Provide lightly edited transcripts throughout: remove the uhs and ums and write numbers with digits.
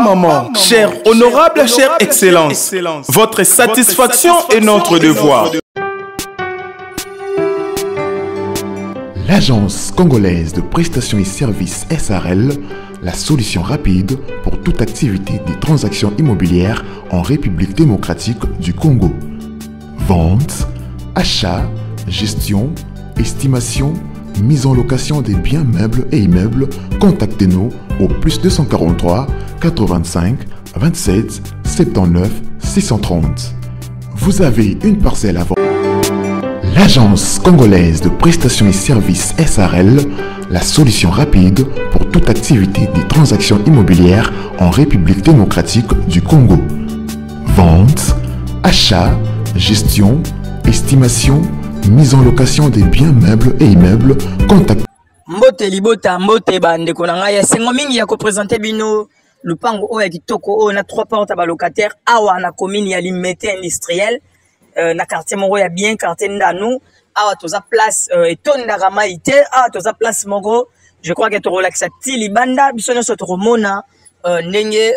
maman, chère honorable, chère excellence, votre satisfaction est notre devoir. L'Agence congolaise de prestations et services SARL, la solution rapide pour toute activité des transactions immobilières en République démocratique du Congo. Vente, achat, gestion, estimation, mise en location des biens meubles et immeubles. Contactez-nous au plus 243 85 27 79 630. Vous avez une parcelle à vendre. L'Agence congolaise de prestations et services SARL, la solution rapide pour toute activité des transactions immobilières en République démocratique du Congo. Vente, achat, gestion, estimation, mise en location des biens meubles et immeubles. Contactez. Mbote libota mbote bande konanga ya sengo mingi ya ko présenter bino lupango oya kitoko o na 3 portes à locataire awa na commune ya Limete industriel. Na quartier moko ya bien quartier ndanu awa toza place etonda ramaite awa toza place moko je crois que to relaxa ti libanda biso nyonso to komona ndenge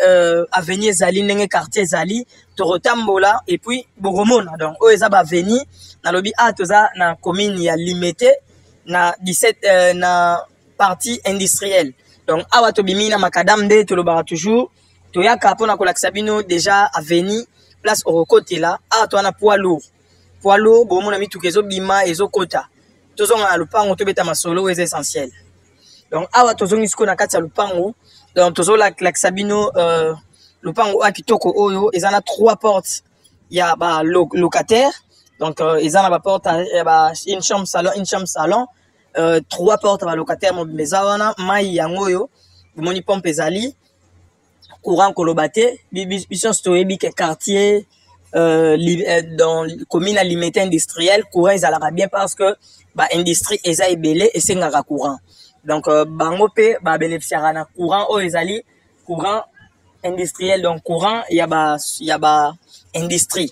avenue zali ndenge quartier zali to rotambola et puis bogomona donc o eza ba avenue na lobi a toza na commune ya Limete na 17 na partie industrielle donc awa to bimina makadam de to lobara toujours to yaka pona kolakisa bino déjà avenue place au côté là a toi na poids lourd bon mon ami tout kezo bima ezo kota tozonga na lupango to beta masolo est essentiel donc awa tozongi siko na kati ya lupango donc tozo la sabino lupango a kitoko oyo ezana 3 portes ya ba locataire donc ezana ba porte ba une chambre salon 3 portes ba locataire mo mezawana mai yango yo moni pompe ezali courant kolobate biso stoyebi ke quartier dans commune à Limete industriel courant ezalaka bien parce que ba industrie eza ebele et sengaka courant donc bango pe ba bénéficiera na courant o ezali courant industriel donc courant ya ba industrie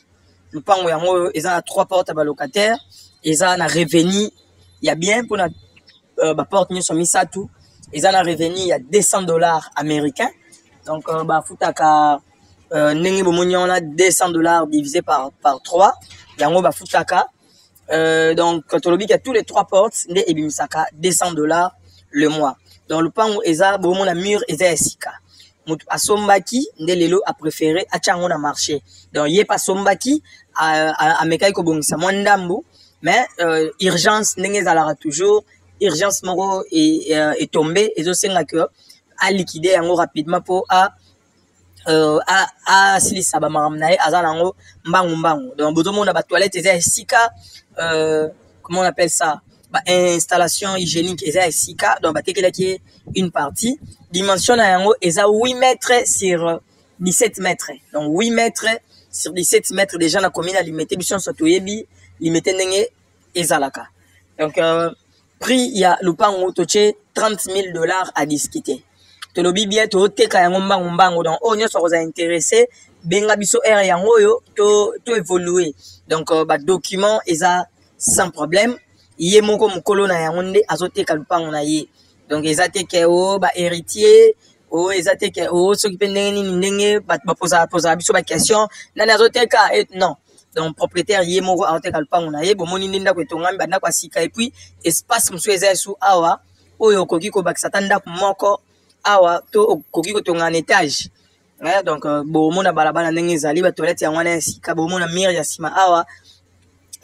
le pango yango eza na 3 portes ba locataire eza na revenu ya bien pour na ba porte nyo misatu eza na revenu ya $200 américains. Donc, bah, futaka, n'engi bomoni on a $200 divisé par 3. Yango ba futaka. Donc, quand on a tous les 3 portes, ne ebimisaka $200 le mois. Donc, le pan eza bomona mur eza esika. Mutu asombaki nde lelo a préféré achango na marché. Donc, yé pas sombaki a mekai ko bongisa mwandambu, mais urgence n'engi zalara toujours. Urgence moro est tombé ezo senga que à liquider yango rapidement pour à silisa ba maramnae azanango mbangu donc bozomo na ba toilette eza sika comment on appelle ça ba installation hygiénique eza sika donc ba tekela qui une partie dimension na yango eza 8 mètres sur 17 mètres donc 8 mètres sur 17 mètres déjà na commune à Limete biso sotoyebi Limete ndenge ezalaka donc prix ya lupango toche $30,000 à discuter. To lobi bien to teka yango mbangu donc on nyoso ko za intéressé benga biso R yango yo to évoluer donc ba document eza sans problème yé moko mukolo na yango nde azoteka lupango na ye donc eza teke o ba héritier o eza teke o s'occuper ndenge ba posa biso ba question nani azoteka et non donc propriétaire yé moko azoteka lupango na ye bomoni ndinda ko etongambi banda kwa sika et puis espace muso eza sous awa oyo koki ko bakisa tanda moko awa to koki ko tonga en étage donc bomona balabala ndenge ezali ba toilette ya ngwana ya sika bomona mur ya sima awa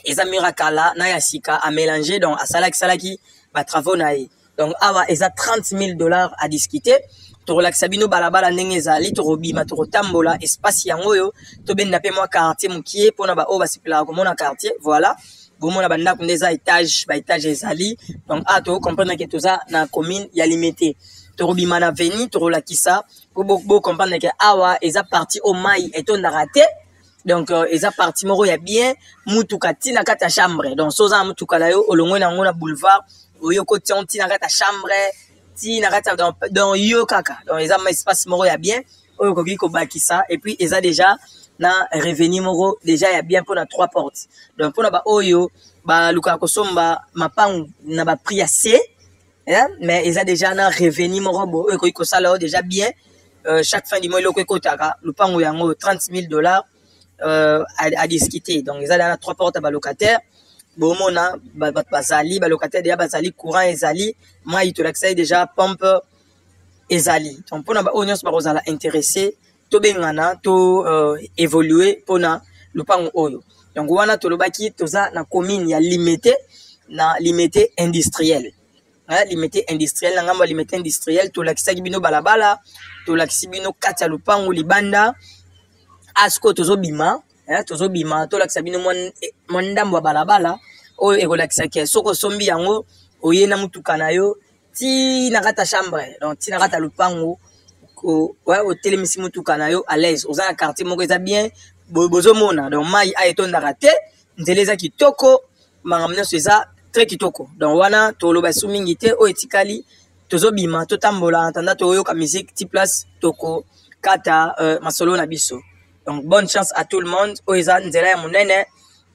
eza mur akala na ya sika a mélanger donc asalaki ba travaux na ye donc awa eza $30,000 à discuter to relaxa bino balabala ndenge ezali to robima to tambola espace yango yo to benda pe moi quartier mukie pona ba o ba sipela ko mona quartier voilà bomona banda kundeza étage ba étage ezali donc a to comprendre que toza na commune ya Limete to robima na veni to relakisa ko bo comprendre que awa eza parti au mai etonda raté donc eza parti moko ya bien mutuka tina kata chambre donc soza mutuka la yo olongwe na ngona boulevard oyo ko tina kata chambre tina kata dans yo kaka donc eza ma espace moko ya bien oyo ko ko bakisa et puis eza déjà na revenu moko déjà ya bien pour na 3 portes donc pour na ba oyo ba luka ko somba mapangu na ba prix assez mais ils ont déjà un revenu morobo eux ko sala déjà bien chaque fin du mois le kotaka le pango yango $30,000 à discuter. Donc ils allaient à 3 portes à locataire bomona bazali locataire déjà bazali courant ezali moi il te l'accès déjà pompe ezali. Donc pour na ba onions ba rozala intéressé to bengana to évoluer pour na le pango oyo. Donc wana to lobaki toza na commune ya limité industriel. Limité industriel na ngamba limité industriel to lakisa bino balabala to lakisi bino kati ya lupango libanda asko tozo bima to lakisa bino mondambo balabala oyo ekolakisa ke soko sombi yango oyena mutuka na yo ti na kata chambre donc ti na kata lupango ko o telemisi mutuka na yo à l'aise oza na quartier moko eza bien bozo mona donc mai a etondaka te nzeleza kitoko mangamna eza très kitoko. Donc wana to loba sumingi te o etikali tozo bima to tambola entanda to yoka musique ti place toko kata masolo na biso. Donc bonne chance à tout le monde. Oeza nzela ya munene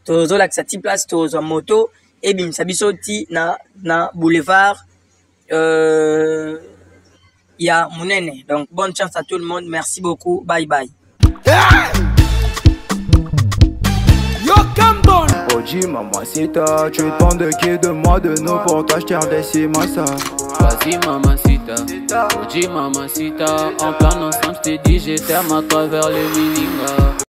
tozo lakisa ti place tozo moto et bimisa biso ti na boulevard ya munene. Donc bonne chance à tout le monde. Merci beaucoup. Bye bye. Yo Campbell. Oji mamacita, tu te demandes qui de moi de nous pour t'acheter des cimasa. Vas-y mamacita, Oji mamacita, en plan ensemble je t'ai dit je t'aime à travers le meaning.